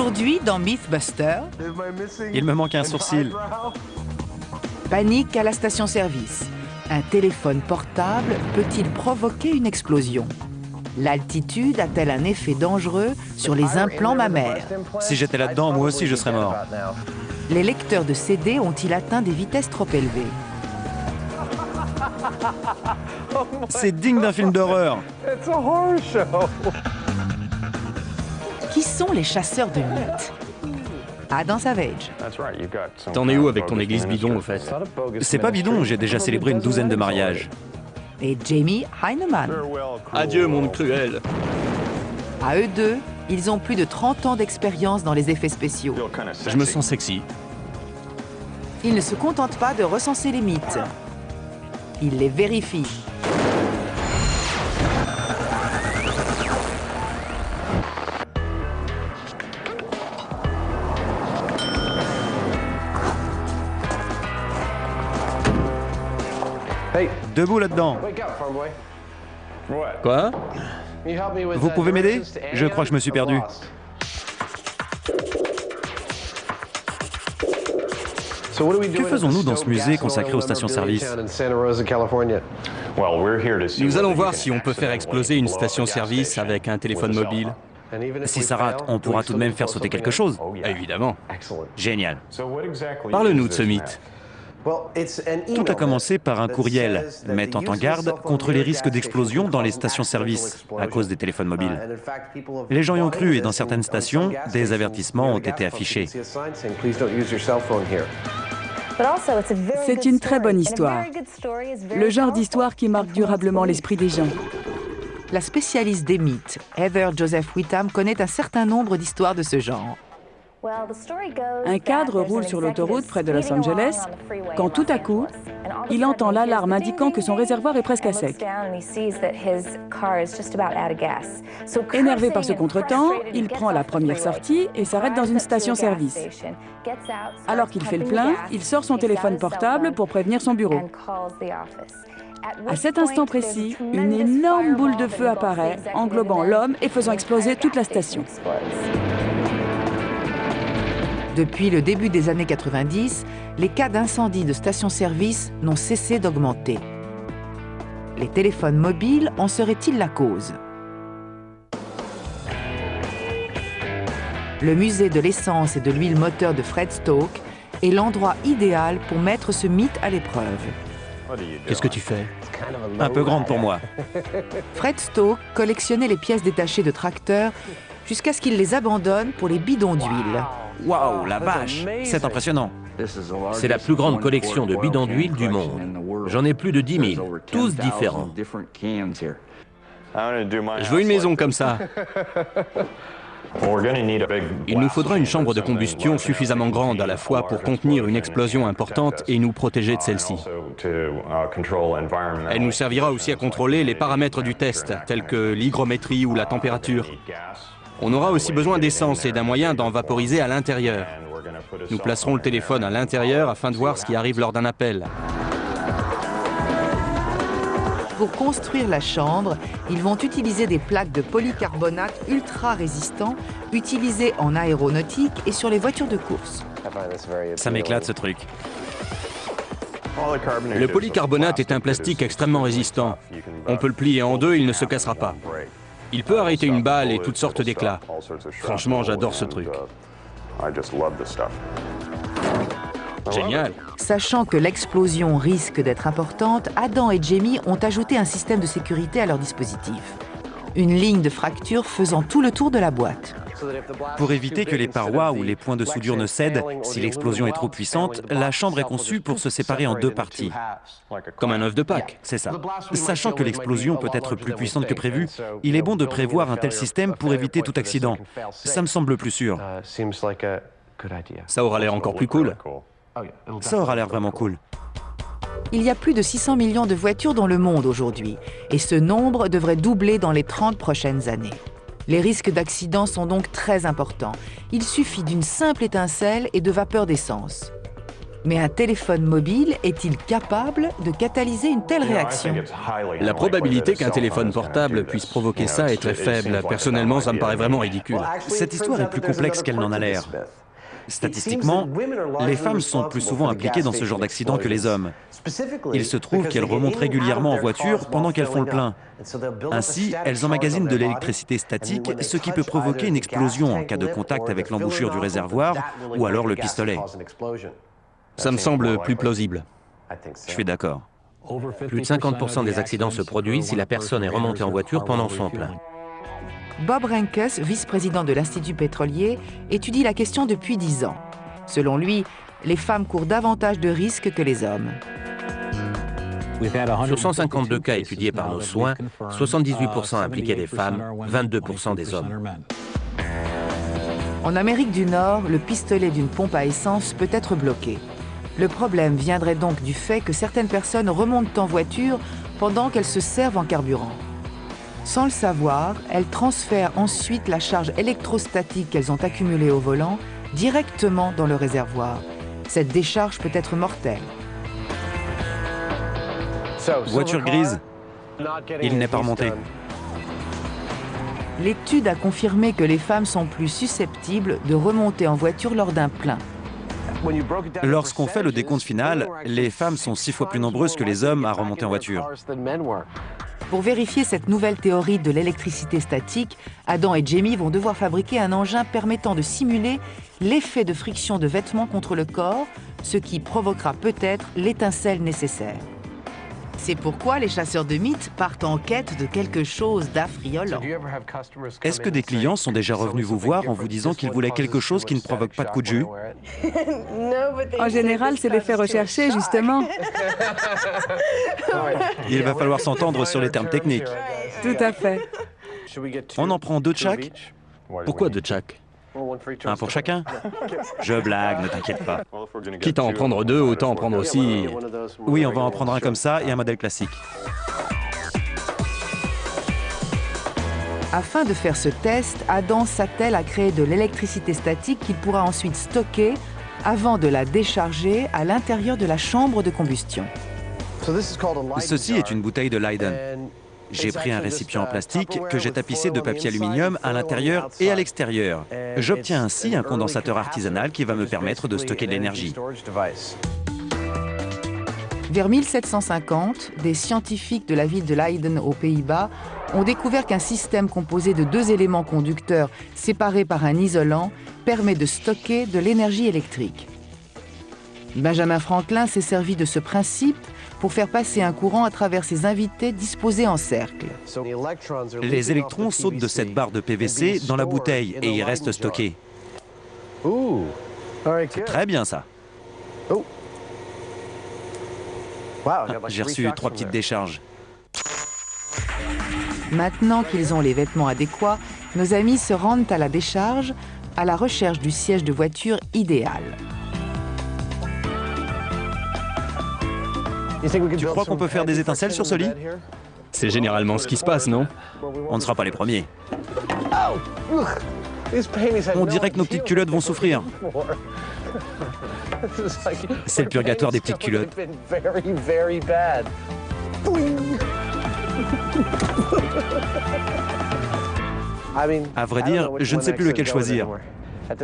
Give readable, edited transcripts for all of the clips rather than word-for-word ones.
Aujourd'hui, dans Mythbuster, Il me manque un sourcil. panique à la station-service. Un téléphone portable peut-il provoquer une explosion? L'altitude a-t-elle un effet dangereux sur les implants mammaires? Si j'étais là-dedans, moi aussi je serais mort. Les lecteurs de CD ont-ils atteint des vitesses trop élevées? C'est digne d'un film d'horreur. Qui sont les chasseurs de mythes? Adam Savage. T'en es où avec ton église bidon, au fait? C'est pas bidon, j'ai déjà célébré une douzaine de mariages. Et Jamie Heineman. Adieu, monde cruel. À eux deux, ils ont plus de 30 ans d'expérience dans les effets spéciaux. Je me sens sexy. Ils ne se contentent pas de recenser les mythes. Ils les vérifient. Debout là-dedans. Quoi? Vous pouvez m'aider? Je crois que je me suis perdu. Que faisons-nous dans ce musée consacré aux stations-service? Nous allons voir si on peut faire exploser une station-service avec un téléphone mobile. Si ça rate, on pourra tout de même faire sauter quelque chose. Évidemment. Génial. Parle-nous de ce mythe. Tout a commencé par un courriel mettant en garde contre les risques d'explosion dans les stations-service à cause des téléphones mobiles. Les gens y ont cru et dans certaines stations, des avertissements ont été affichés. C'est une très bonne histoire. Le genre d'histoire qui marque durablement l'esprit des gens. La spécialiste des mythes, Heather Joseph Whitham, connaît un certain nombre d'histoires de ce genre. Un cadre roule sur l'autoroute près de Los Angeles quand tout à coup, il entend l'alarme indiquant que son réservoir est presque à sec. Énervé par ce contretemps, il prend la première sortie et s'arrête dans une station-service. Alors qu'il fait le plein, il sort son téléphone portable pour prévenir son bureau. À cet instant précis, une énorme boule de feu apparaît, englobant l'homme et faisant exploser toute la station. Depuis le début des années 90, les cas d'incendie de stations-service n'ont cessé d'augmenter. Les téléphones mobiles en seraient-ils la cause? Le musée de l'essence et de l'huile moteur de Fred Stoke est l'endroit idéal pour mettre ce mythe à l'épreuve. Qu'est-ce que tu fais? Un peu grande pour moi. Fred Stoke collectionnait les pièces détachées de tracteurs jusqu'à ce qu'il les abandonne pour les bidons d'huile. Waouh, la vache! C'est impressionnant. C'est la plus grande collection de bidons d'huile du monde. J'en ai plus de 10 000, tous différents. Je veux une maison comme ça. Il nous faudra une chambre de combustion suffisamment grande à la fois pour contenir une explosion importante et nous protéger de celle-ci. Elle nous servira aussi à contrôler les paramètres du test, tels que l'hygrométrie ou la température. On aura aussi besoin d'essence et d'un moyen d'en vaporiser à l'intérieur. Nous placerons le téléphone à l'intérieur afin de voir ce qui arrive lors d'un appel. Pour construire la chambre, ils vont utiliser des plaques de polycarbonate ultra résistants utilisées en aéronautique et sur les voitures de course. Ça m'éclate ce truc. Le polycarbonate est un plastique extrêmement résistant. On peut le plier en deux, il ne se cassera pas. Il peut arrêter une balle et toutes sortes d'éclats. Franchement, j'adore ce truc. Génial. Sachant que l'explosion risque d'être importante, Adam et Jamie ont ajouté un système de sécurité à leur dispositif. Une ligne de fracture faisant tout le tour de la boîte. Pour éviter que les parois ou les points de soudure ne cèdent, si l'explosion est trop puissante, la chambre est conçue pour se séparer en deux parties. Comme un œuf de Pâques. C'est ça. Sachant que l'explosion peut être plus puissante que prévu, il est bon de prévoir un tel système pour éviter tout accident. Ça me semble plus sûr. Ça aura l'air encore plus cool. Ça aura l'air vraiment cool. Il y a plus de 600 millions de voitures dans le monde aujourd'hui, et ce nombre devrait doubler dans les 30 prochaines années. Les risques d'accident sont donc très importants. Il suffit d'une simple étincelle et de vapeur d'essence. Mais un téléphone mobile est-il capable de catalyser une telle réaction? La probabilité qu'un téléphone portable puisse provoquer ça est très faible. Personnellement, ça me paraît vraiment ridicule. Cette histoire est plus complexe qu'elle n'en a l'air. Statistiquement, les femmes sont plus souvent impliquées dans ce genre d'accident que les hommes. Il se trouve qu'elles remontent régulièrement en voiture pendant qu'elles font le plein. Ainsi, elles emmagasinent de l'électricité statique, ce qui peut provoquer une explosion en cas de contact avec l'embouchure du réservoir ou alors le pistolet. Ça me semble plus plausible. Je suis d'accord. Plus de 50% des accidents se produisent si la personne est remontée en voiture pendant son plein. Bob Rehnquist, vice-président de l'Institut pétrolier, étudie la question depuis 10 ans. Selon lui, les femmes courent davantage de risques que les hommes. Sur 152 cas étudiés par nos soins, 78% impliquaient des femmes, 22% des hommes. En Amérique du Nord, le pistolet d'une pompe à essence peut être bloqué. Le problème viendrait donc du fait que certaines personnes remontent en voiture pendant qu'elles se servent en carburant. Sans le savoir, elles transfèrent ensuite la charge électrostatique qu'elles ont accumulée au volant directement dans le réservoir. Cette décharge peut être mortelle. Voiture grise, il n'est pas remonté. L'étude a confirmé que les femmes sont plus susceptibles de remonter en voiture lors d'un plein. Lorsqu'on fait le décompte final, les femmes sont 6 fois plus nombreuses que les hommes à remonter en voiture. Pour vérifier cette nouvelle théorie de l'électricité statique, Adam et Jamie vont devoir fabriquer un engin permettant de simuler l'effet de friction de vêtements contre le corps, ce qui provoquera peut-être l'étincelle nécessaire. C'est pourquoi les chasseurs de mythes partent en quête de quelque chose d'affriolant. Est-ce que des clients sont déjà revenus vous voir en vous disant qu'ils voulaient quelque chose qui ne provoque pas de coup de jus? En général, c'est l'effet recherché, justement. Il va falloir s'entendre sur les termes techniques. Tout à fait. On en prend 2 de chaque? Pourquoi de chaque? Un pour chacun? Je blague, ne t'inquiète pas. Quitte à en prendre 2, autant en prendre aussi. Oui, on va en prendre un comme ça et un modèle classique. Afin de faire ce test, Adam s'attelle à créer de l'électricité statique qu'il pourra ensuite stocker avant de la décharger à l'intérieur de la chambre de combustion. Ceci est une bouteille de Leyden. J'ai pris un récipient en plastique que j'ai tapissé de papier aluminium à l'intérieur et à l'extérieur. J'obtiens ainsi un condensateur artisanal qui va me permettre de stocker de l'énergie. Vers 1750, des scientifiques de la ville de Leiden aux Pays-Bas ont découvert qu'un système composé de 2 éléments conducteurs séparés par un isolant permet de stocker de l'énergie électrique. Benjamin Franklin s'est servi de ce principe pour faire passer un courant à travers ses invités disposés en cercle. Les électrons sautent de cette barre de PVC dans la bouteille et y restent stockés. C'est très bien ça. J'ai reçu 3 petites décharges. Maintenant qu'ils ont les vêtements adéquats, nos amis se rendent à la décharge à la recherche du siège de voiture idéal. Tu crois qu'on peut faire des étincelles sur ce lit? C'est généralement ce qui se passe, non? On ne sera pas les premiers. On dirait que nos petites culottes vont souffrir. C'est le purgatoire des petites culottes. À vrai dire, je ne sais plus lequel choisir.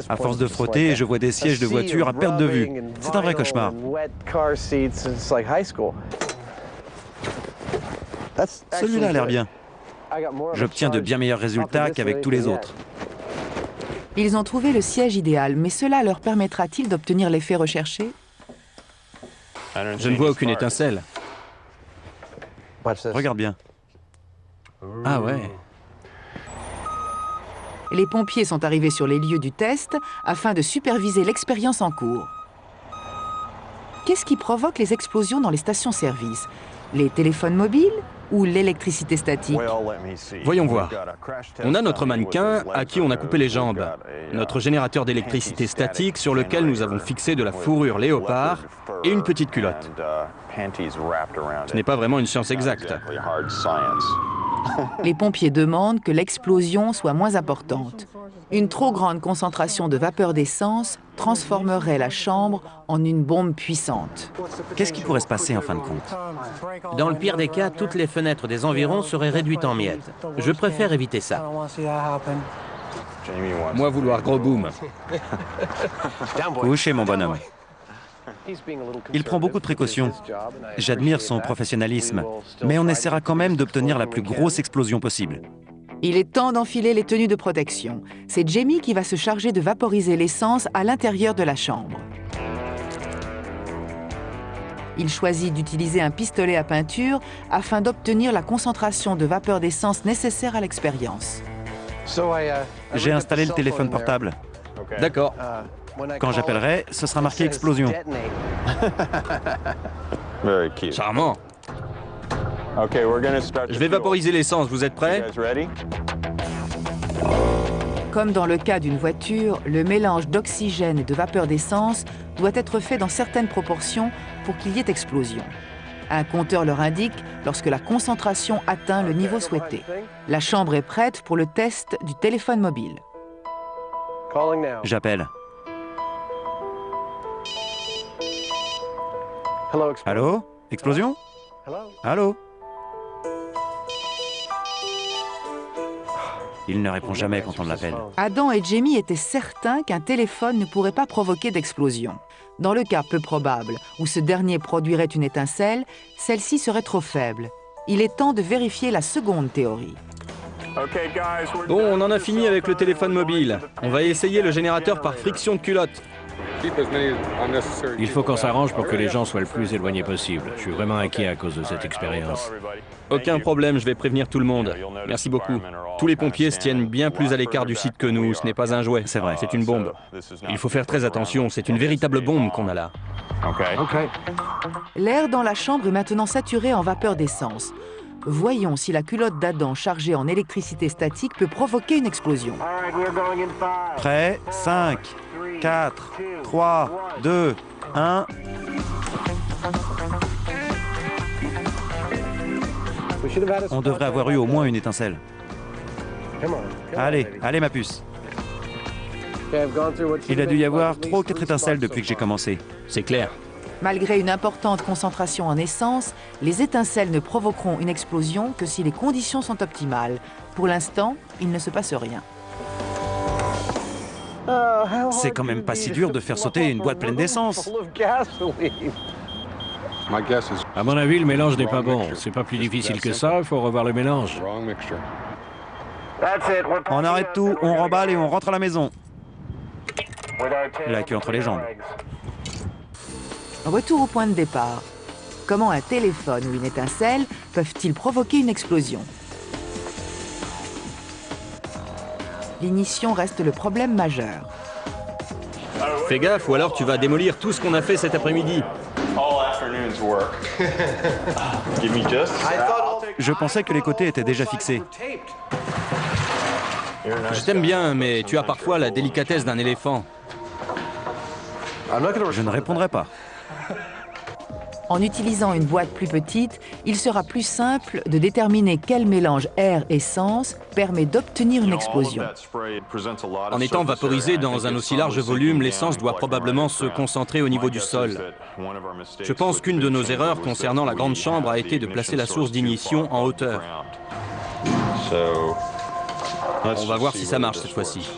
À force de frotter, je vois des sièges de voiture à perte de vue. C'est un vrai cauchemar. Celui-là a l'air bien. J'obtiens de bien meilleurs résultats qu'avec tous les autres. Ils ont trouvé le siège idéal, mais cela leur permettra-t-il d'obtenir l'effet recherché? Je ne vois aucune étincelle. Regarde bien. Ah ouais. Les pompiers sont arrivés sur les lieux du test afin de superviser l'expérience en cours. Qu'est-ce qui provoque les explosions dans les stations-service? Les téléphones mobiles ou l'électricité statique? Voyons voir. On a notre mannequin à qui on a coupé les jambes, notre générateur d'électricité statique sur lequel nous avons fixé de la fourrure léopard et une petite culotte. Ce n'est pas vraiment une science exacte. Les pompiers demandent que l'explosion soit moins importante. Une trop grande concentration de vapeur d'essence transformerait la chambre en une bombe puissante. Qu'est-ce qui pourrait se passer en fin de compte? Dans le pire des cas, toutes les fenêtres des environs seraient réduites en miettes. Je préfère éviter ça. Moi vouloir gros boom. Couchez, mon bonhomme. Il prend beaucoup de précautions. J'admire son professionnalisme, mais on essaiera quand même d'obtenir la plus grosse explosion possible. Il est temps d'enfiler les tenues de protection. C'est Jamie qui va se charger de vaporiser l'essence à l'intérieur de la chambre. Il choisit d'utiliser un pistolet à peinture afin d'obtenir la concentration de vapeur d'essence nécessaire à l'expérience. J'ai installé le téléphone portable. D'accord. Quand j'appellerai, ce sera marqué explosion. Charmant. Je vais vaporiser l'essence, vous êtes prêts? Comme dans le cas d'une voiture, le mélange d'oxygène et de vapeur d'essence doit être fait dans certaines proportions pour qu'il y ait explosion. Un compteur leur indique lorsque la concentration atteint le niveau souhaité. La chambre est prête pour le test du téléphone mobile. J'appelle. Allô? Explosion? Allô? Il ne répond jamais quand on l'appelle. Adam et Jamie étaient certains qu'un téléphone ne pourrait pas provoquer d'explosion. Dans le cas peu probable où ce dernier produirait une étincelle, celle-ci serait trop faible. Il est temps de vérifier la seconde théorie. Bon, on en a fini avec le téléphone mobile. On va essayer le générateur par friction de culotte. Il faut qu'on s'arrange pour que les gens soient le plus éloignés possible. Je suis vraiment inquiet à cause de cette expérience. Aucun problème, je vais prévenir tout le monde. Merci beaucoup. Tous les pompiers se tiennent bien plus à l'écart du site que nous. Ce n'est pas un jouet, C'est vrai. c'est une bombe. Il faut faire très attention, c'est une véritable bombe qu'on a là. L'air dans la chambre est maintenant saturé en vapeur d'essence. Voyons si la culotte d'Adam chargée en électricité statique peut provoquer une explosion. Prêt? 5, 4, 3, 2, 1... On devrait avoir eu au moins une étincelle. Allez, allez ma puce. Il a dû y avoir 3 ou 4 étincelles depuis que j'ai commencé. C'est clair. Malgré une importante concentration en essence, les étincelles ne provoqueront une explosion que si les conditions sont optimales. Pour l'instant, il ne se passe rien. C'est quand même pas si dur de faire sauter une boîte pleine d'essence. À mon avis, le mélange n'est pas bon. C'est pas plus difficile que ça, il faut revoir le mélange. On arrête tout, on remballe et on rentre à la maison. La queue entre les jambes. Retour au point de départ. Comment un téléphone ou une étincelle peuvent-ils provoquer une explosion? L'ignition reste le problème majeur. Fais gaffe, ou alors tu vas démolir tout ce qu'on a fait cet après-midi. Je pensais que les côtés étaient déjà fixés. Je t'aime bien, mais tu as parfois la délicatesse d'un éléphant. Je ne répondrai pas. En utilisant une boîte plus petite, il sera plus simple de déterminer quel mélange air-essence permet d'obtenir une explosion. En étant vaporisé dans un aussi large volume, l'essence doit probablement se concentrer au niveau du sol. Je pense qu'une de nos erreurs concernant la grande chambre a été de placer la source d'ignition en hauteur. On va voir si ça marche cette fois-ci.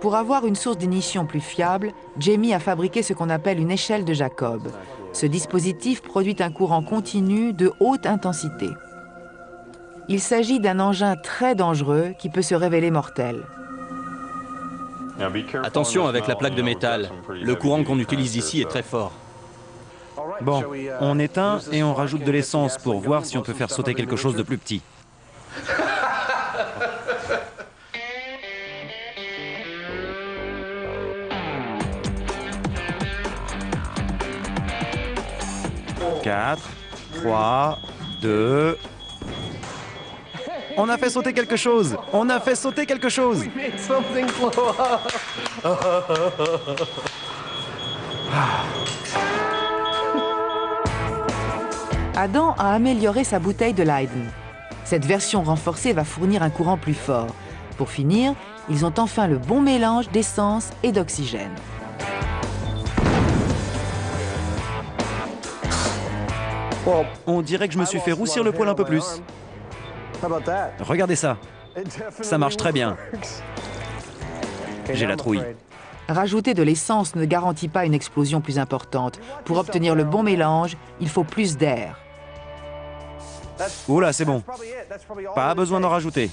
Pour avoir une source d'ignition plus fiable, Jamie a fabriqué ce qu'on appelle une échelle de Jacob. Ce dispositif produit un courant continu de haute intensité. Il s'agit d'un engin très dangereux qui peut se révéler mortel. Attention avec la plaque de métal. Le courant qu'on utilise ici est très fort. Bon, on éteint et on rajoute de l'essence pour voir si on peut faire sauter quelque chose de plus petit. Quatre, 3, 2... On a fait sauter quelque chose! On a fait sauter quelque chose! Adam a amélioré sa bouteille de Leiden. Cette version renforcée va fournir un courant plus fort. Pour finir, ils ont enfin le bon mélange d'essence et d'oxygène. On dirait que je me suis fait roussir le poil un peu plus. Regardez ça. Ça marche très bien. J'ai la trouille. Rajouter de l'essence ne garantit pas une explosion plus importante. Pour obtenir le bon mélange, il faut plus d'air. Oula, c'est bon. Pas besoin d'en rajouter.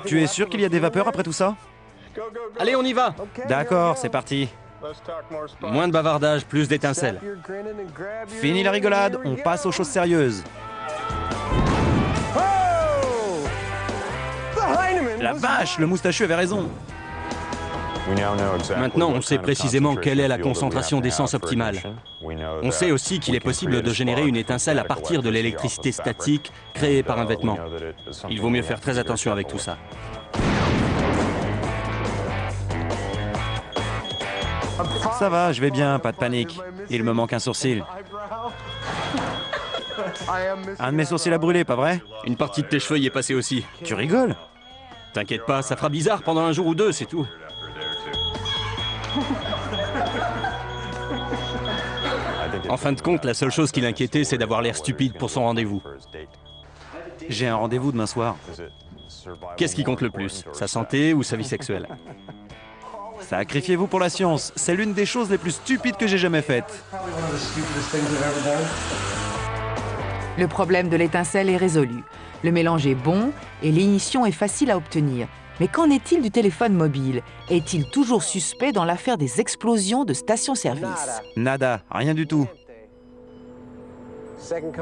Tu es sûr qu'il y a des vapeurs après tout ça? Allez, on y va. D'accord, c'est parti. Moins de bavardage, plus d'étincelles. Fini la rigolade, on passe aux choses sérieuses. La vache, le moustachu avait raison. Maintenant, on sait précisément quelle est la concentration d'essence optimale. On sait aussi qu'il est possible de générer une étincelle à partir de l'électricité statique créée par un vêtement. Il vaut mieux faire très attention avec tout ça. Ça va, je vais bien, pas de panique. Il me manque un sourcil. Un de mes sourcils a brûlé, pas vrai? Une partie de tes cheveux y est passée aussi. Tu rigoles? T'inquiète pas, ça fera bizarre pendant un jour ou deux, c'est tout. En fin de compte, la seule chose qui l'inquiétait, c'est d'avoir l'air stupide pour son rendez-vous. J'ai un rendez-vous demain soir. Qu'est-ce qui compte le plus, sa santé ou sa vie sexuelle? Sacrifiez-vous pour la science. C'est l'une des choses les plus stupides que j'ai jamais faites. Le problème de l'étincelle est résolu. Le mélange est bon et l'ignition est facile à obtenir. Mais qu'en est-il du téléphone mobile? Est-il toujours suspect dans l'affaire des explosions de stations-service? Nada, rien du tout.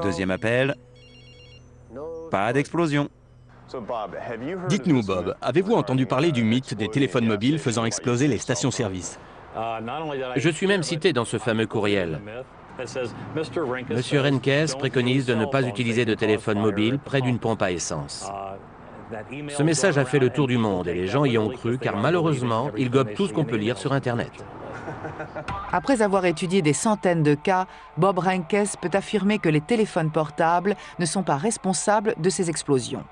Deuxième appel. Pas d'explosion. Dites-nous, Bob, avez-vous entendu parler du mythe des téléphones mobiles faisant exploser les stations-service? Je suis même cité dans ce fameux courriel. Monsieur Renkes préconise de ne pas utiliser de téléphone mobile près d'une pompe à essence. Ce message a fait le tour du monde et les gens y ont cru car malheureusement, ils gobent tout ce qu'on peut lire sur Internet. Après avoir étudié des centaines de cas, Bob Renkes peut affirmer que les téléphones portables ne sont pas responsables de ces explosions.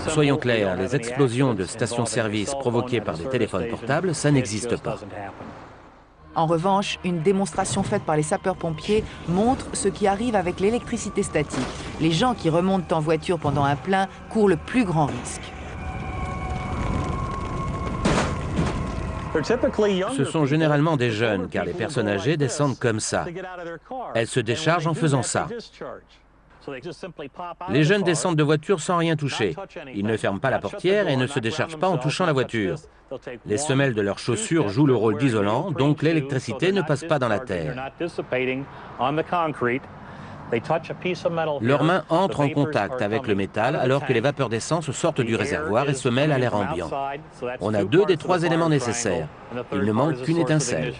Soyons clairs, les explosions de stations-service provoquées par des téléphones portables, ça n'existe pas. En revanche, une démonstration faite par les sapeurs-pompiers montre ce qui arrive avec l'électricité statique. Les gens qui remontent en voiture pendant un plein courent le plus grand risque. Ce sont généralement des jeunes, car les personnes âgées descendent comme ça. Elles se déchargent en faisant ça. Les jeunes descendent de voiture sans rien toucher. Ils ne ferment pas la portière et ne se déchargent pas en touchant la voiture. Les semelles de leurs chaussures jouent le rôle d'isolant, donc l'électricité ne passe pas dans la terre. Leurs mains entrent en contact avec le métal alors que les vapeurs d'essence sortent du réservoir et se mêlent à l'air ambiant. On a 2 des 3 éléments nécessaires. Il ne manque qu'une étincelle.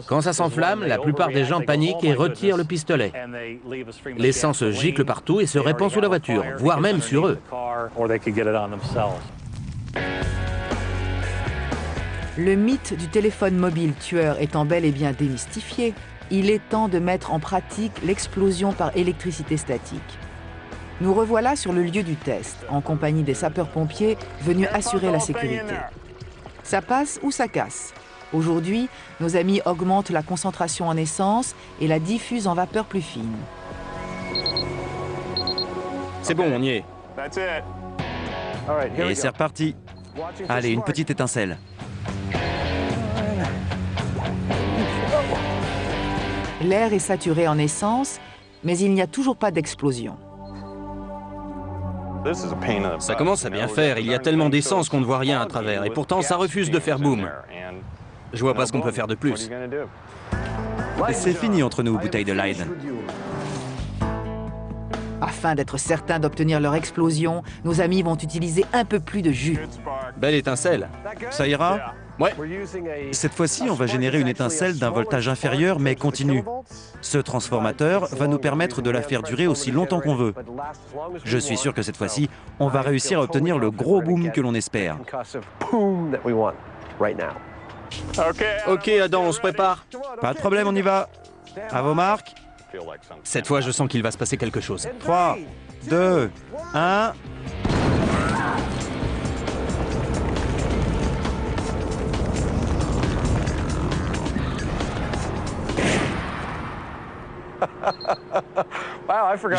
Quand ça s'enflamme, la plupart des gens paniquent et retirent le pistolet. L'essence gicle partout et se répand sous la voiture, voire même sur eux. Le mythe du téléphone mobile tueur étant bel et bien démystifié, il est temps de mettre en pratique l'explosion par électricité statique. Nous revoilà sur le lieu du test, en compagnie des sapeurs-pompiers venus assurer la sécurité. Ça passe ou ça casse. Aujourd'hui, nos amis augmentent la concentration en essence et la diffusent en vapeur plus fine. C'est bon, on y est. Et c'est reparti. Allez, une petite étincelle. L'air est saturé en essence, mais il n'y a toujours pas d'explosion. Ça commence à bien faire, il y a tellement d'essence qu'on ne voit rien à travers, et pourtant ça refuse de faire boum. Je vois pas ce qu'on peut faire de plus. C'est fini entre nous, bouteille de Leiden. Afin d'être certains d'obtenir leur explosion, nos amis vont utiliser un peu plus de jus. Belle étincelle. Ça ira? Ouais. Cette fois-ci, on va générer une étincelle d'un voltage inférieur mais continu. Ce transformateur va nous permettre de la faire durer aussi longtemps qu'on veut. Je suis sûr que cette fois-ci, on va réussir à obtenir le gros boom que l'on espère. Ok, Adam, on se prépare. Pas de problème, on y va. À vos marques. Cette fois, je sens qu'il va se passer quelque chose. 3, 2, 1...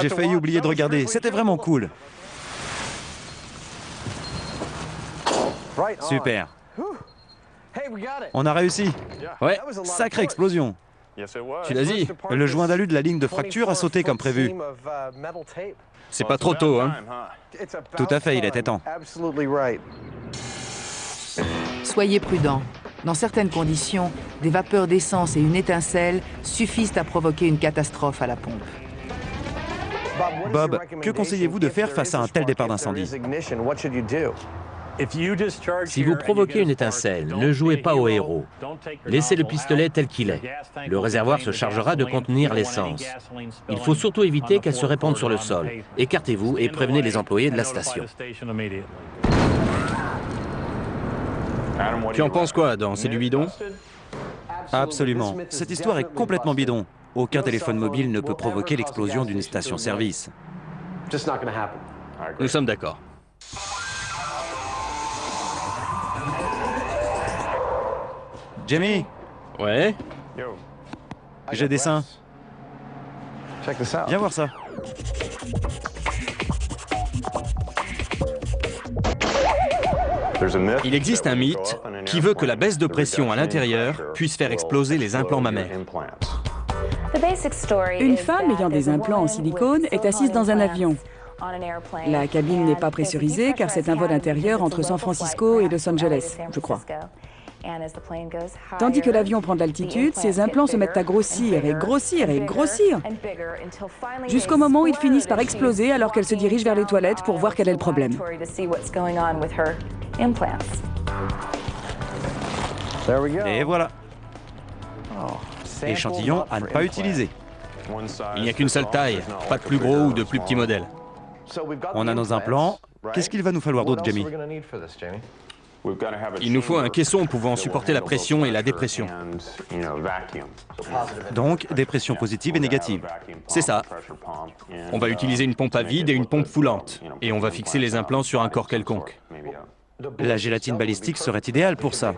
J'ai failli oublier de regarder, c'était vraiment cool. Super. On a réussi. Ouais, Sacrée explosion. tu l'as dit. Le joint d'alu de la ligne de fracture a sauté comme prévu. C'est pas trop tôt, hein. Tout à fait, il était temps. Soyez prudents. Dans certaines conditions, des vapeurs d'essence et une étincelle suffisent à provoquer une catastrophe à la pompe. Bob, que conseillez-vous de faire face à un tel départ d'incendie? Si vous provoquez une étincelle, ne jouez pas au héros. Laissez le pistolet tel qu'il est. Le réservoir se chargera de contenir l'essence. Il faut surtout éviter qu'elle se répande sur le sol. Écartez-vous et prévenez les employés de la station. Tu en penses quoi, Adam? C'est du bidon? Absolument. Cette histoire est complètement bidon. Aucun téléphone mobile ne peut provoquer l'explosion d'une station-service. Nous sommes d'accord. Jamie, Ouais? j'ai des seins. Viens voir ça. Il existe un mythe qui veut que la baisse de pression à l'intérieur puisse faire exploser les implants mammaires. Une femme ayant des implants en silicone est assise dans un avion. La cabine n'est pas pressurisée car c'est un vol intérieur entre San Francisco et Los Angeles, je crois. Tandis que l'avion prend de l'altitude, ses implants se mettent à grossir et grossir et grossir, jusqu'au moment où ils finissent par exploser alors qu'elle se dirige vers les toilettes pour voir quel est le problème. Et voilà. Échantillon à ne pas utiliser. Il n'y a qu'une seule taille, pas de plus gros ou de plus petit modèle. On a nos implants. Qu'est-ce qu'il va nous falloir d'autre, Jamie? Il nous faut un caisson pouvant supporter la pression et la dépression. Donc, des pressions positives et négatives. C'est ça. On va utiliser une pompe à vide et une pompe foulante. Et on va fixer les implants sur un corps quelconque. La gélatine balistique serait idéale pour ça.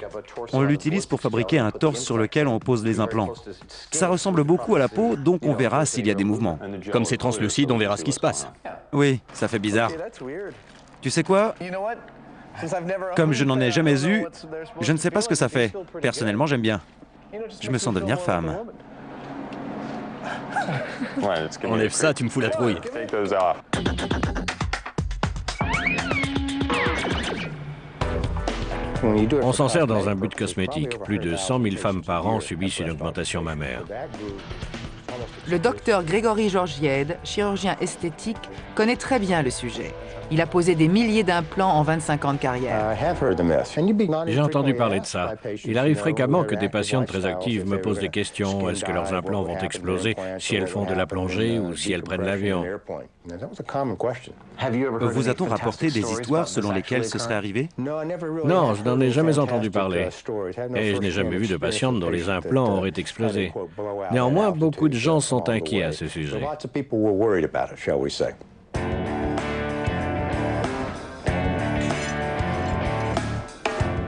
On l'utilise pour fabriquer un torse sur lequel on pose les implants. Ça ressemble beaucoup à la peau, donc on verra s'il y a des mouvements. Comme c'est translucide, on verra ce qui se passe. Oui, ça fait bizarre. Tu sais quoi? Comme je n'en ai jamais eu, je ne sais pas ce que ça fait. Personnellement, j'aime bien. Je me sens devenir femme. Enlève ça, tu me fous la trouille. On s'en sert dans un but cosmétique. Plus de 100 000 femmes par an subissent une augmentation mammaire. Le docteur Grégory Georgiède, chirurgien esthétique, connaît très bien le sujet. Il a posé des milliers d'implants en 25 ans de carrière. J'ai entendu parler de ça. Il arrive fréquemment que des patientes très actives me posent des questions. Est-ce que leurs implants vont exploser si elles font de la plongée ou si elles prennent l'avion? Vous a-t-on rapporté des histoires selon lesquelles ce serait arrivé? Non, je n'en ai jamais entendu parler. Et je n'ai jamais vu de patiente dont les implants auraient explosé. Néanmoins, beaucoup de gens sont inquiets à ce sujet.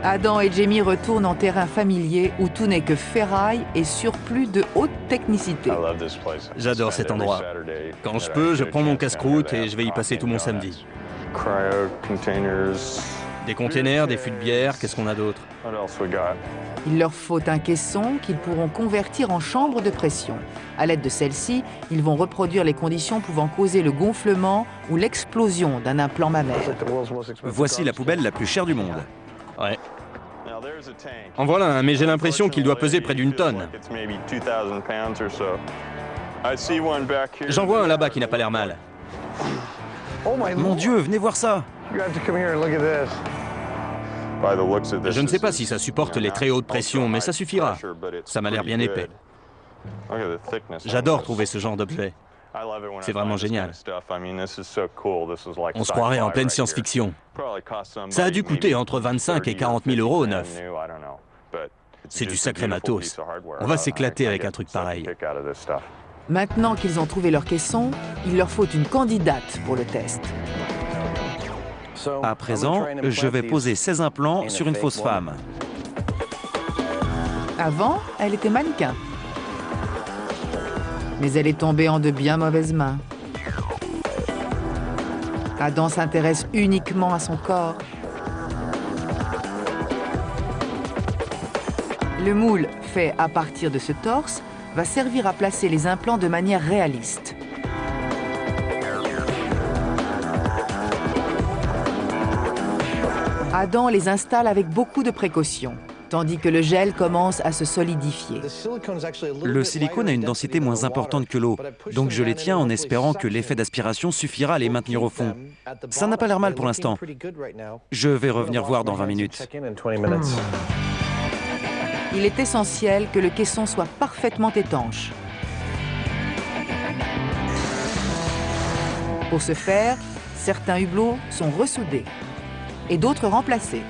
Adam et Jamie retournent en terrain familier où tout n'est que ferraille et surplus de haute technicité. J'adore cet endroit. Quand je peux, je prends mon casse-croûte et je vais y passer tout mon samedi. Des containers, des fûts de bière, qu'est-ce qu'on a d'autre? Il leur faut un caisson qu'ils pourront convertir en chambre de pression. À l'aide de celle-ci, ils vont reproduire les conditions pouvant causer le gonflement ou l'explosion d'un implant mammaire. Voici la poubelle la plus chère du monde. Ouais. En voilà un, mais j'ai l'impression qu'il doit peser près d'une tonne. J'en vois un là-bas qui n'a pas l'air mal. Mon Dieu, venez voir ça! Je ne sais pas si ça supporte les très hautes pressions, mais ça suffira. Ça m'a l'air bien épais. J'adore trouver ce genre d'objet. C'est vraiment génial. On se croirait en pleine science-fiction. Ça a dû coûter entre 25 et 40 000 euros neuf. C'est du sacré matos. On va s'éclater avec un truc pareil. Maintenant qu'ils ont trouvé leur caisson, il leur faut une candidate pour le test. À présent, je vais poser 16 implants sur une fausse femme. Avant, elle était mannequin. Mais elle est tombée en de bien mauvaises mains. Adam s'intéresse uniquement à son corps. Le moule, fait à partir de ce torse, va servir à placer les implants de manière réaliste. Adam les installe avec beaucoup de précautions, tandis que le gel commence à se solidifier. Le silicone a une densité moins importante que l'eau, donc je les tiens en espérant que l'effet d'aspiration suffira à les maintenir au fond. Ça n'a pas l'air mal pour l'instant. Je vais revenir voir dans 20 minutes. Il est essentiel que le caisson soit parfaitement étanche. Pour ce faire, certains hublots sont ressoudés et d'autres remplacés.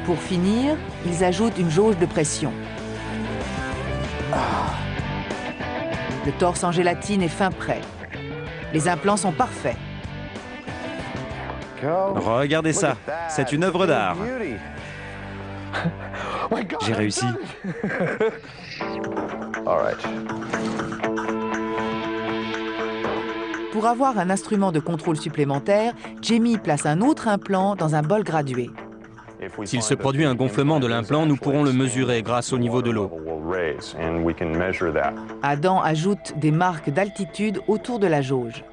Pour finir, ils ajoutent une jauge de pression. Le torse en gélatine est fin prêt. Les implants sont parfaits. Regardez ça, c'est une œuvre d'art. J'ai réussi. Pour avoir un instrument de contrôle supplémentaire, Jamie place un autre implant dans un bol gradué. S'il se produit un gonflement de l'implant, nous pourrons le mesurer grâce au niveau de l'eau. Adam ajoute des marques d'altitude autour de la jauge.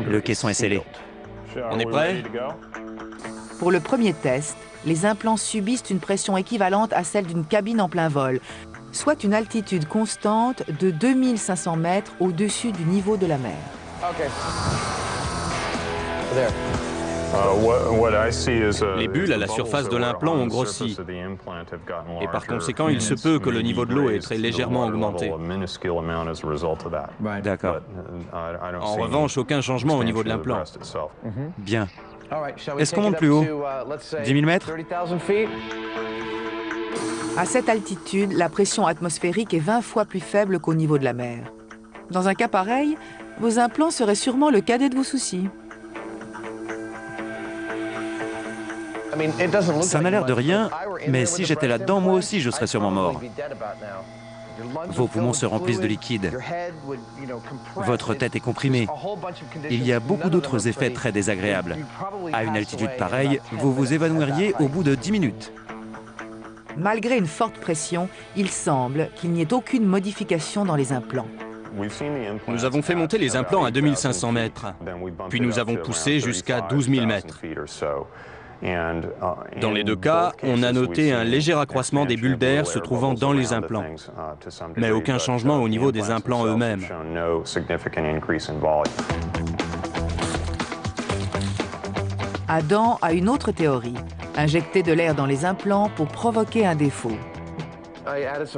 Le caisson est scellé. On est prêt? Pour le premier test, les implants subissent une pression équivalente à celle d'une cabine en plein vol, soit une altitude constante de 2500 mètres au-dessus du niveau de la mer. Les bulles à la surface de l'implant ont grossi. Et par conséquent, il se peut que le niveau de l'eau ait très légèrement augmenté. D'accord. En revanche, aucun changement au niveau de l'implant. Bien. Est-ce qu'on monte plus haut? 10 000 mètres? À cette altitude, la pression atmosphérique est 20 fois plus faible qu'au niveau de la mer. Dans un cas pareil, vos implants seraient sûrement le cadet de vos soucis. Ça n'a l'air de rien, mais si j'étais là-dedans, moi aussi, je serais sûrement mort. Vos poumons se remplissent de liquide. Votre tête est comprimée. Il y a beaucoup d'autres effets très désagréables. À une altitude pareille, vous vous évanouiriez au bout de 10 minutes. Malgré une forte pression, il semble qu'il n'y ait aucune modification dans les implants. Nous avons fait monter les implants à 2500 mètres, puis nous avons poussé jusqu'à 12 000 mètres. Dans les deux cas, on a noté un léger accroissement des bulles d'air se trouvant dans les implants, mais aucun changement au niveau des implants eux-mêmes. Adam a une autre théorie, injecter de l'air dans les implants pour provoquer un défaut.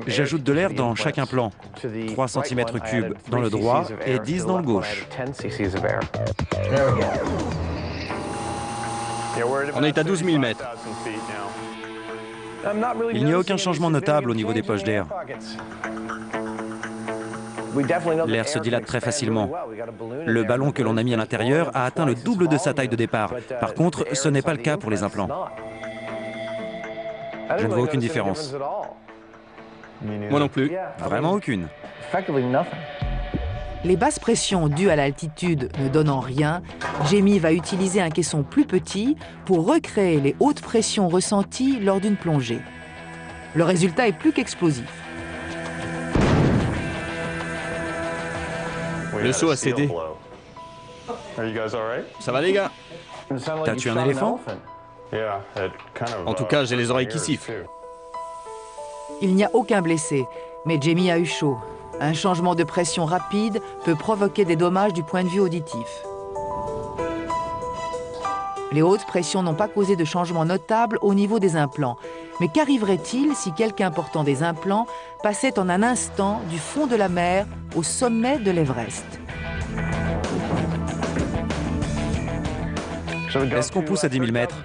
J'ajoute de l'air dans chaque implant, 3 cm3 dans le droit et 10 dans le gauche. On est à 12 000 mètres. Il n'y a aucun changement notable au niveau des poches d'air. L'air se dilate très facilement. Le ballon que l'on a mis à l'intérieur a atteint le double de sa taille de départ. Par contre, ce n'est pas le cas pour les implants. Je ne vois aucune différence. Moi non plus. Vraiment aucune. Les basses pressions dues à l'altitude ne donnant rien, Jamie va utiliser un caisson plus petit pour recréer les hautes pressions ressenties lors d'une plongée. Le résultat est plus qu'explosif. Le seau a cédé. Ça va les gars? T'as tué un éléphant? En tout cas, j'ai les oreilles qui sifflent. Il n'y a aucun blessé, mais Jamie a eu chaud. Un changement de pression rapide peut provoquer des dommages du point de vue auditif. Les hautes pressions n'ont pas causé de changement notable au niveau des implants. Mais qu'arriverait-il si quelqu'un portant des implants passait en un instant du fond de la mer au sommet de l'Everest? Est-ce qu'on pousse à 10 000 mètres?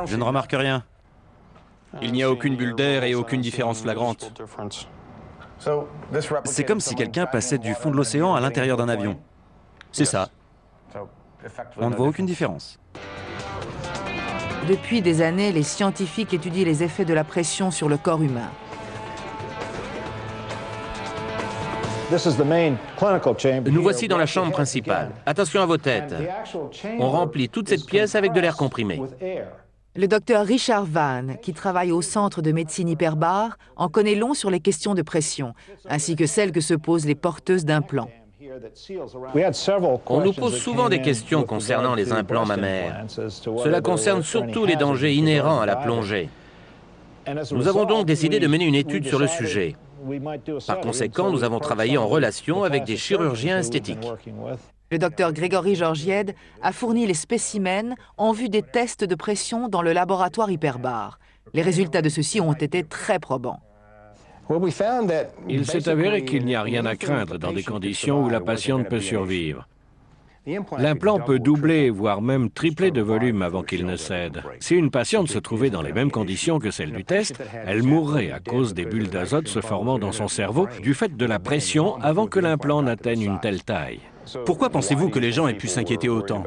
Je ne remarque rien. Il n'y a aucune bulle d'air et aucune différence flagrante. C'est comme si quelqu'un passait du fond de l'océan à l'intérieur d'un avion. C'est ça. On ne voit aucune différence. Depuis des années, les scientifiques étudient les effets de la pression sur le corps humain. Nous voici dans la chambre principale. Attention à vos têtes. On remplit toute cette pièce avec de l'air comprimé. Le docteur Richard Vann, qui travaille au Centre de médecine hyperbare, en connaît long sur les questions de pression, ainsi que celles que se posent les porteuses d'implants. On nous pose souvent des questions concernant les implants mammaires. Cela concerne surtout les dangers inhérents à la plongée. Nous avons donc décidé de mener une étude sur le sujet. Par conséquent, nous avons travaillé en relation avec des chirurgiens esthétiques. Le docteur Grégory Georgiède a fourni les spécimens en vue des tests de pression dans le laboratoire hyperbare. Les résultats de ceux-ci ont été très probants. Il s'est avéré qu'il n'y a rien à craindre dans des conditions où la patiente peut survivre. L'implant peut doubler, voire même tripler de volume avant qu'il ne cède. Si une patiente se trouvait dans les mêmes conditions que celle du test, elle mourrait à cause des bulles d'azote se formant dans son cerveau du fait de la pression avant que l'implant n'atteigne une telle taille. Pourquoi pensez-vous que les gens aient pu s'inquiéter autant?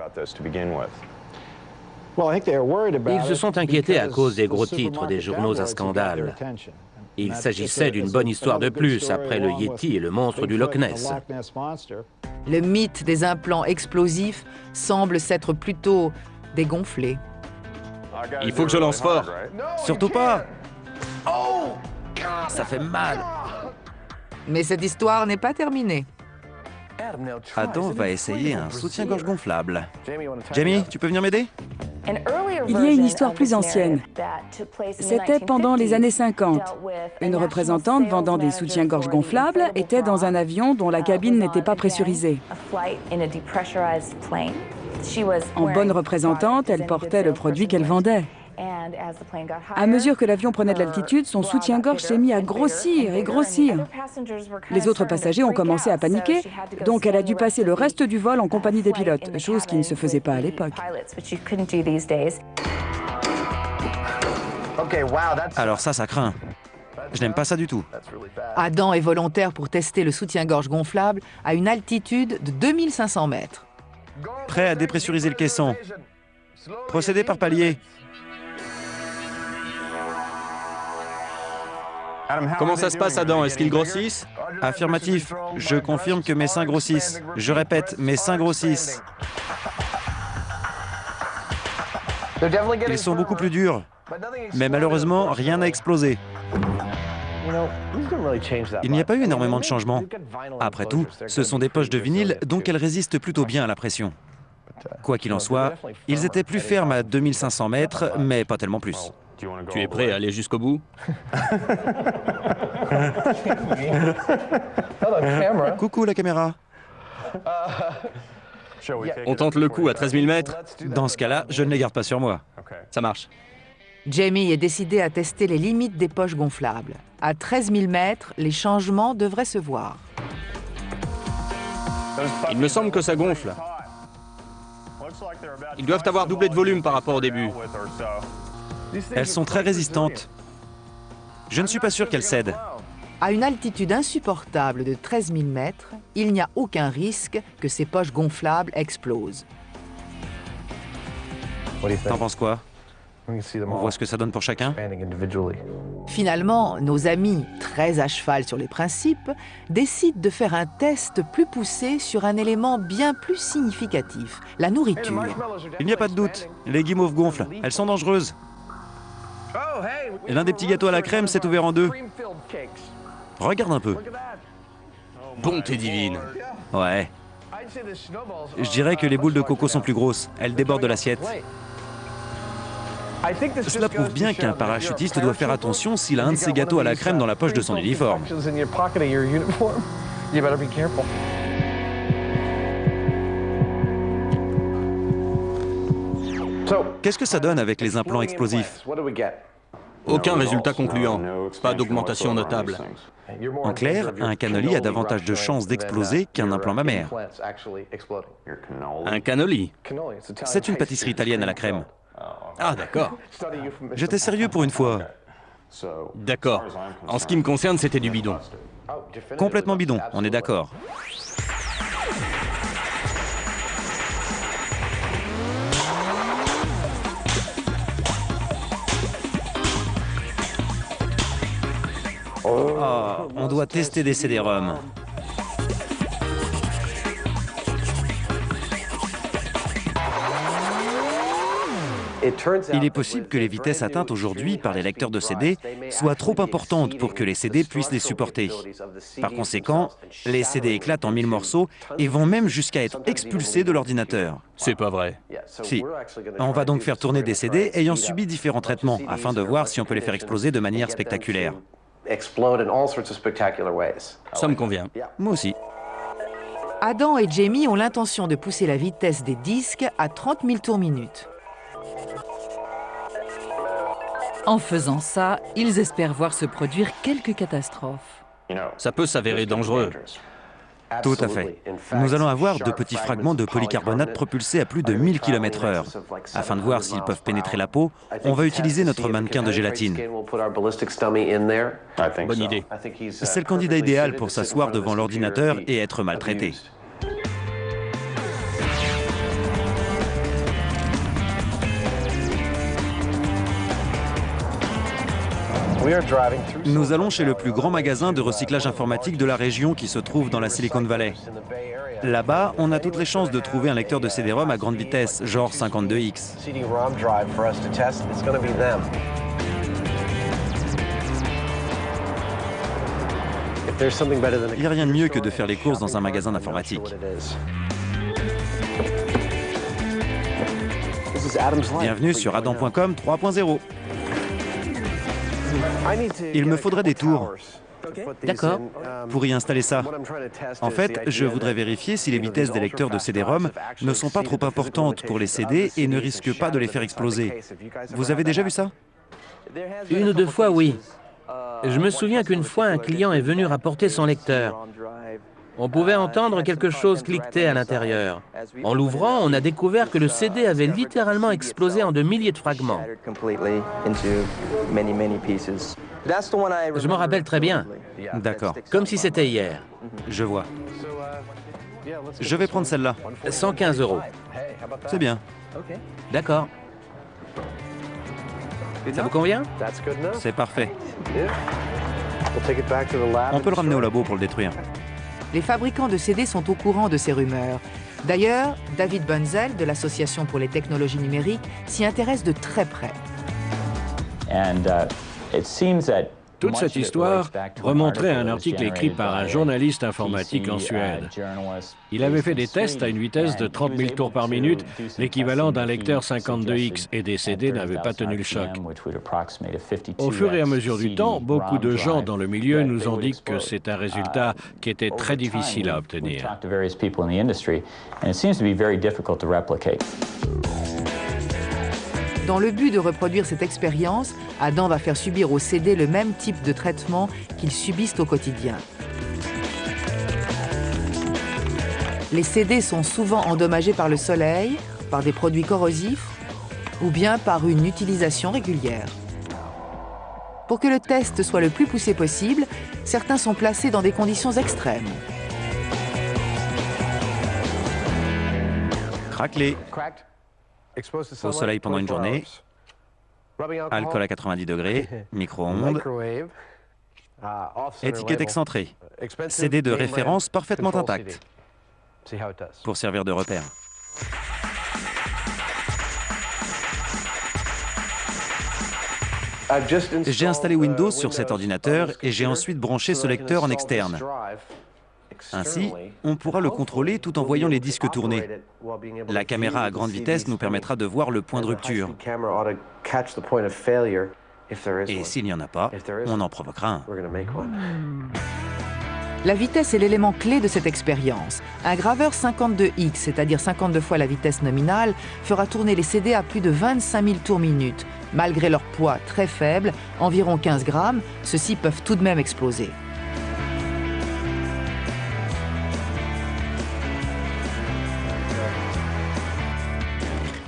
Ils se sont inquiétés à cause des gros titres des journaux à scandale. Il s'agissait d'une bonne histoire de plus après le Yeti et le monstre du Loch Ness. Le mythe des implants explosifs semble s'être plutôt dégonflé. Il faut que je lance fort. Surtout pas! Ça fait mal! Mais cette histoire n'est pas terminée. Adam va essayer un soutien-gorge gonflable. Jamie, tu peux venir m'aider? Il y a une histoire plus ancienne. C'était pendant les années 50. Une représentante vendant des soutiens-gorge gonflables était dans un avion dont la cabine n'était pas pressurisée. En bonne représentante, elle portait le produit qu'elle vendait. À mesure que l'avion prenait de l'altitude, son soutien-gorge s'est mis à grossir et grossir. Les autres passagers ont commencé à paniquer, donc elle a dû passer le reste du vol en compagnie des pilotes, chose qui ne se faisait pas à l'époque. Alors ça craint. Je n'aime pas ça du tout. Adam est volontaire pour tester le soutien-gorge gonflable à une altitude de 2500 mètres. Prêt à dépressuriser le caisson. Procédez par palier. Comment ça se passe, Adam? Est-ce qu'ils grossissent? Affirmatif. Je confirme que mes seins grossissent. Je répète, mes seins grossissent. Ils sont beaucoup plus durs. Mais malheureusement, rien n'a explosé. Il n'y a pas eu énormément de changements. Après tout, ce sont des poches de vinyle, donc elles résistent plutôt bien à la pression. Quoi qu'il en soit, ils étaient plus fermes à 2500 mètres, mais pas tellement plus. Tu es prêt à aller jusqu'au bout? Coucou la caméra. On tente le coup à 13 000 mètres? Dans ce cas-là, je ne les garde pas sur moi. Ça marche. Jamie est décidé à tester les limites des poches gonflables. À 13 000 mètres, les changements devraient se voir. Il me semble que ça gonfle. Ils doivent avoir doublé de volume par rapport au début. Elles sont très résistantes. Je ne suis pas sûr qu'elles cèdent. À une altitude insupportable de 13 000 mètres, il n'y a aucun risque que ces poches gonflables explosent. T'en penses quoi? On voit ce que ça donne pour chacun? Finalement, nos amis, très à cheval sur les principes, décident de faire un test plus poussé sur un élément bien plus significatif, la nourriture. Il n'y a pas de doute, les guimauves gonflent, elles sont dangereuses. Et l'un des petits gâteaux à la crème s'est ouvert en deux. Regarde un peu. Bonté divine. Ouais. Je dirais que les boules de coco sont plus grosses, elles débordent de l'assiette. Cela prouve bien qu'un parachutiste doit faire attention s'il a un de ces gâteaux à la crème dans la poche de son uniforme. Qu'est-ce que ça donne avec les implants explosifs? Aucun résultat concluant, pas d'augmentation notable. En clair, un cannoli a davantage de chances d'exploser qu'un implant mammaire. Un cannoli? C'est une pâtisserie italienne à la crème. Ah, d'accord. J'étais sérieux pour une fois. D'accord. En ce qui me concerne, c'était du bidon. Complètement bidon, on est d'accord. Oh, on doit tester des CD-ROM. Il est possible que les vitesses atteintes aujourd'hui par les lecteurs de CD soient trop importantes pour que les CD puissent les supporter. Par conséquent, les CD éclatent en 1000 morceaux et vont même jusqu'à être expulsés de l'ordinateur. C'est pas vrai. Si. On va donc faire tourner des CD ayant subi différents traitements afin de voir si on peut les faire exploser de manière spectaculaire. Ça me convient. Moi aussi. Adam et Jamie ont l'intention de pousser la vitesse des disques à 30 000 tours minute. En faisant ça, ils espèrent voir se produire quelques catastrophes. Ça peut s'avérer dangereux. Tout à fait. Nous allons avoir de petits fragments de polycarbonate propulsés à plus de 1000 km/h. Afin de voir s'ils peuvent pénétrer la peau, on va utiliser notre mannequin de gélatine. Bonne idée. C'est le candidat idéal pour s'asseoir devant l'ordinateur et être maltraité. Nous allons chez le plus grand magasin de recyclage informatique de la région qui se trouve dans la Silicon Valley. Là-bas, on a toutes les chances de trouver un lecteur de CD-ROM à grande vitesse, genre 52X. Il n'y a rien de mieux que de faire les courses dans un magasin d'informatique. Bienvenue sur Adam.com 3.0. Il me faudrait des tours. D'accord. Pour y installer ça. En fait, je voudrais vérifier si les vitesses des lecteurs de CD-ROM ne sont pas trop importantes pour les CD et ne risquent pas de les faire exploser. Vous avez déjà vu ça? Une ou deux fois, oui. Je me souviens qu'une fois, un client est venu rapporter son lecteur. On pouvait entendre quelque chose cliqueter à l'intérieur. En l'ouvrant, on a découvert que le CD avait littéralement explosé en de milliers de fragments. Je m'en rappelle très bien. D'accord, Comme si c'était hier. je vois. Je vais prendre celle-là. 115 €. C'est bien. D'accord. Ça vous convient? C'est parfait. On peut le ramener au labo pour le détruire. Les fabricants de CD sont au courant de ces rumeurs. D'ailleurs, David Bunzel, de l'Association pour les technologies numériques, s'y intéresse de très près. Toute cette histoire remonterait à un article écrit par un journaliste informatique en Suède. Il avait fait des tests à une vitesse de 30 000 tours par minute, l'équivalent d'un lecteur 52X, et des CD n'avaient pas tenu le choc. Au fur et à mesure du temps, beaucoup de gens dans le milieu nous ont dit que c'est un résultat qui était très difficile à obtenir. Dans le but de reproduire cette expérience, Adam va faire subir aux CD le même type de traitement qu'ils subissent au quotidien. Les CD sont souvent endommagés par le soleil, par des produits corrosifs ou bien par une utilisation régulière. Pour que le test soit le plus poussé possible, certains sont placés dans des conditions extrêmes. Craquelé. Au soleil pendant une journée, alcool à 90 degrés, micro-ondes, étiquette excentrée, CD de référence parfaitement intact, pour servir de repère. J'ai installé Windows sur cet ordinateur et j'ai ensuite branché ce lecteur en externe. Ainsi, on pourra le contrôler tout en voyant les disques tourner. La caméra à grande vitesse nous permettra de voir le point de rupture. Et s'il n'y en a pas, on en provoquera un. La vitesse est l'élément clé de cette expérience. Un graveur 52X, c'est-à-dire 52 fois la vitesse nominale, fera tourner les CD à plus de 25 000 tours minute, Malgré leur poids très faible, environ 15 grammes, ceux-ci peuvent tout de même exploser.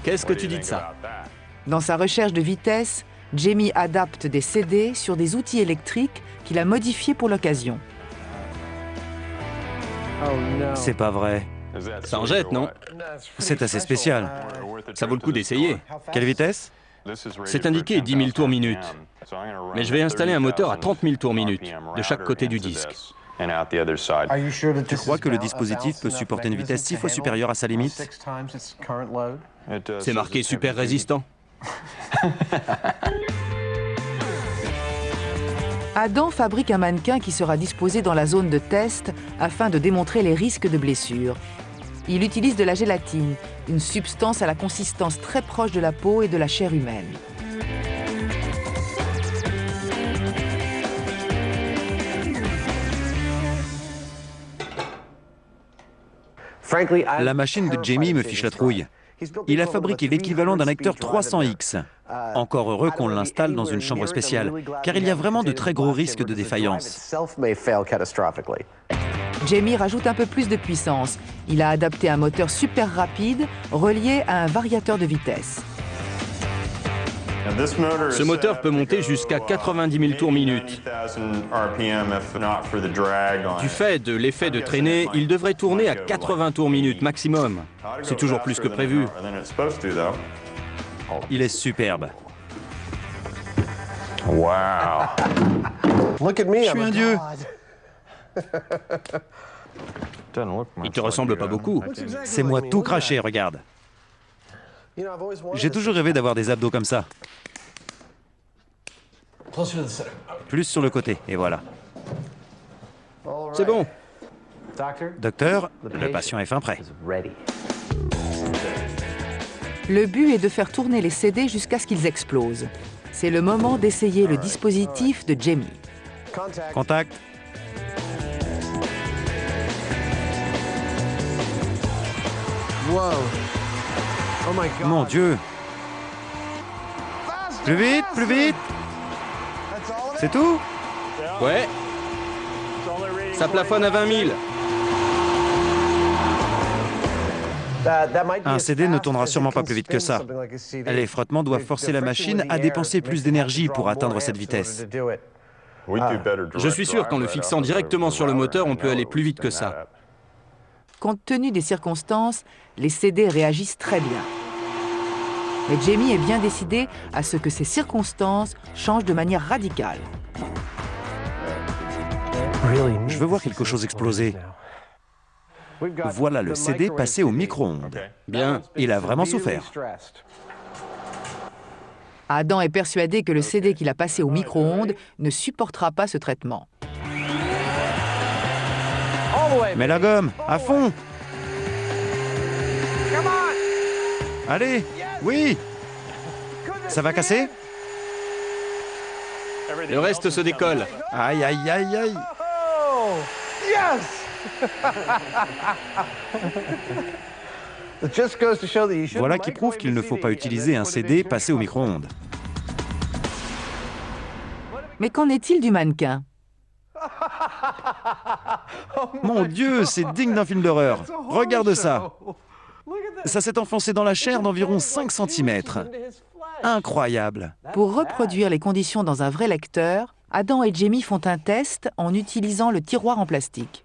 Qu'est-ce que tu dis de ça? Dans sa recherche de vitesse, Jamie adapte des CD sur des outils électriques qu'il a modifiés pour l'occasion. C'est pas vrai. Ça en jette, non? C'est assez spécial. Ça vaut le coup d'essayer. Quelle vitesse? C'est indiqué 10 000 tours minute. Mais je vais installer un moteur à 30 000 tours minute, de chaque côté du disque. Tu crois que le dispositif peut supporter une vitesse 6 fois supérieure à sa limite? C'est marqué super résistant. Adam fabrique un mannequin qui sera disposé dans la zone de test afin de démontrer les risques de blessures. Il utilise de la gélatine, une substance à la consistance très proche de la peau et de la chair humaine. La machine de Jamie me fiche la trouille. Il a fabriqué l'équivalent d'un lecteur 300X. Encore heureux qu'on l'installe dans une chambre spéciale, car il y a vraiment de très gros risques de défaillance. Jamie rajoute un peu plus de puissance. Il a adapté un moteur super rapide relié à un variateur de vitesse. Ce moteur peut monter jusqu'à 90 000 tours minute. Du fait de l'effet de traînée, il devrait tourner à 80 tours minute maximum. C'est toujours plus que prévu. Il est superbe. Wow. Je suis un dieu. Il te ressemble pas beaucoup. C'est moi tout craché, regarde. J'ai toujours rêvé d'avoir des abdos comme ça. Plus sur le côté, et voilà. C'est bon. Docteur, le patient est fin prêt. Le but est de faire tourner les CD jusqu'à ce qu'ils explosent. C'est le moment d'essayer le dispositif de Jamie. Contact. Mon Dieu. Plus vite, plus vite. C'est tout? Ouais. Ça plafonne à 20 000. Un CD ne tournera sûrement pas plus vite que ça. Les frottements doivent forcer la machine à dépenser plus d'énergie pour atteindre cette vitesse. Je suis sûr qu'en le fixant directement sur le moteur, on peut aller plus vite que ça. Compte tenu des circonstances, les CD réagissent très bien. Mais Jamie est bien décidé à ce que ces circonstances changent de manière radicale. Je veux voir quelque chose exploser. Voilà le CD passé au micro-ondes. Bien. Il a vraiment souffert. Adam est persuadé que le CD qu'il a passé au micro-ondes ne supportera pas ce traitement. Mets la gomme, à fond. Allez, oui. Ça va casser? Le reste se décolle. Aïe, aïe, aïe, aïe. Voilà qui prouve qu'il ne faut pas utiliser un CD passé au micro-ondes. Mais qu'en est-il du mannequin? Mon Dieu, c'est digne d'un film d'horreur. Regarde ça. Ça s'est enfoncé dans la chair d'environ 5 cm. Incroyable. Pour reproduire les conditions dans un vrai lecteur, Adam et Jamie font un test en utilisant le tiroir en plastique.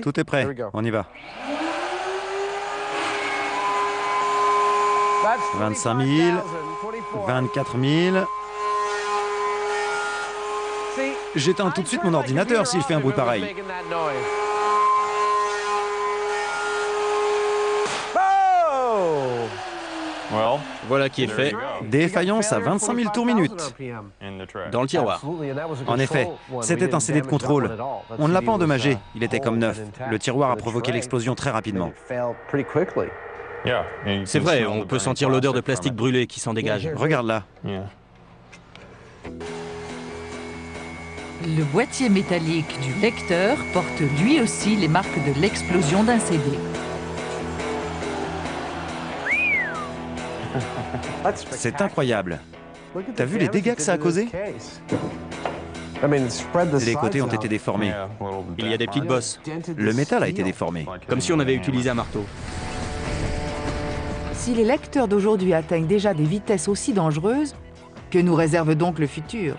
Tout est prêt, on y va. 25 000, 24 000... J'éteins tout de suite mon ordinateur s'il fait un bruit pareil. Voilà qui est fait. Défaillance à 25 000 tours minute. Dans le tiroir. En effet, c'était un CD de contrôle. On ne l'a pas endommagé, il était comme neuf. Le tiroir a provoqué l'explosion très rapidement. C'est vrai, on peut sentir l'odeur de plastique brûlé qui s'en dégage. Regarde là. Le boîtier métallique du lecteur porte lui aussi les marques de l'explosion d'un CD. C'est incroyable. T'as vu les dégâts que ça a causé? Les côtés ont été déformés. Il y a des petites bosses, Le métal a été déformé. comme si on avait utilisé un marteau. Si les lecteurs d'aujourd'hui atteignent déjà des vitesses aussi dangereuses, que nous réserve donc le futur?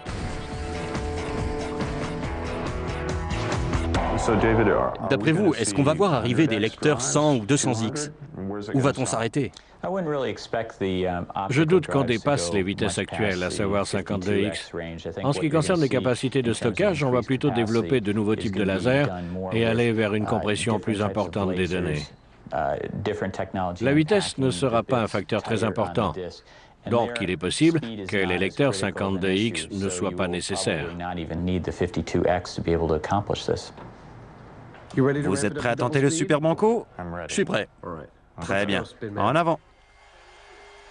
D'après vous, est-ce qu'on va voir arriver des lecteurs 100 ou 200X? Où va-t-on s'arrêter? Je doute qu'on dépasse les vitesses actuelles, à savoir 52X. En ce qui concerne les capacités de stockage, on va plutôt développer de nouveaux types de lasers et aller vers une compression plus importante des données. La vitesse ne sera pas un facteur très important. Donc, il est possible que les lecteurs 52X ne soient pas nécessaires. Vous êtes prêts à tenter le Super Banco? Je suis prêt. Très bien. En avant.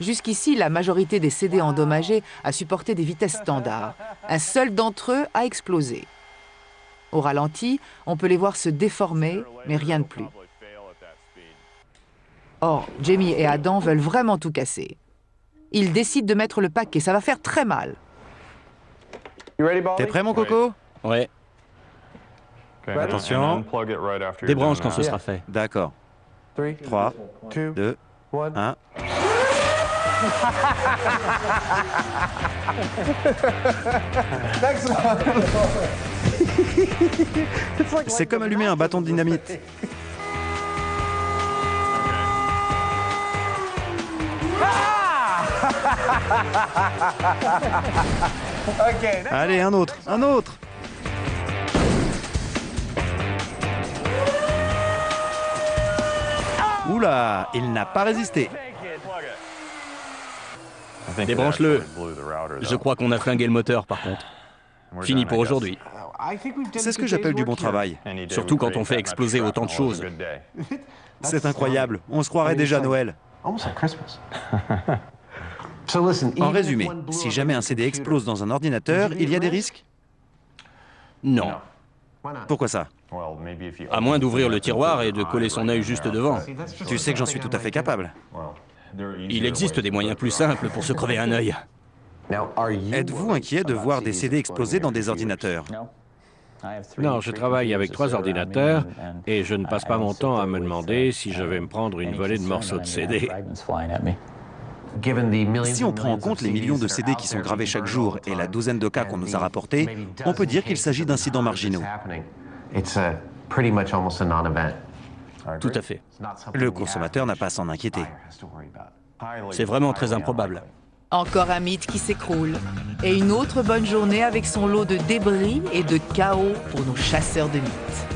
Jusqu'ici, la majorité des CD endommagés a supporté des vitesses standards. Un seul d'entre eux a explosé. Au ralenti, on peut les voir se déformer, mais rien de plus. Or, Jamie et Adam veulent vraiment tout casser. Ils décident de mettre le paquet, ça va faire très mal. T'es prêt, mon coco? Ouais, Attention. débranche quand ce sera fait. D'accord. 3, 2, 1. C'est comme allumer un bâton de dynamite. Allez, un autre, un autre. Oula, il n'a pas résisté. Débranche-le. Je crois qu'on a flingué le moteur, par contre. Fini pour aujourd'hui. C'est ce que j'appelle du bon travail. Surtout quand on fait exploser autant de choses. C'est incroyable, on se croirait déjà à Noël. En résumé, si jamais un CD explose dans un ordinateur, il y a des risques? Non. Pourquoi ça? À moins d'ouvrir le tiroir et de coller son œil juste devant. Tu sais que j'en suis tout à fait capable. Il existe des moyens plus simples pour se crever un œil. Êtes-vous inquiet de voir des CD exploser dans des ordinateurs? Non, je travaille avec 3 ordinateurs et je ne passe pas mon temps à me demander si je vais me prendre une volée de morceaux de CD. Si on prend en compte les millions de CD qui sont gravés chaque jour et la douzaine de cas qu'on nous a rapportés, on peut dire qu'il s'agit d'incidents marginaux. Tout à fait. Le consommateur n'a pas à s'en inquiéter. C'est vraiment très improbable. Encore un mythe qui s'écroule. Et une autre bonne journée avec son lot de débris et de chaos pour nos chasseurs de mythes.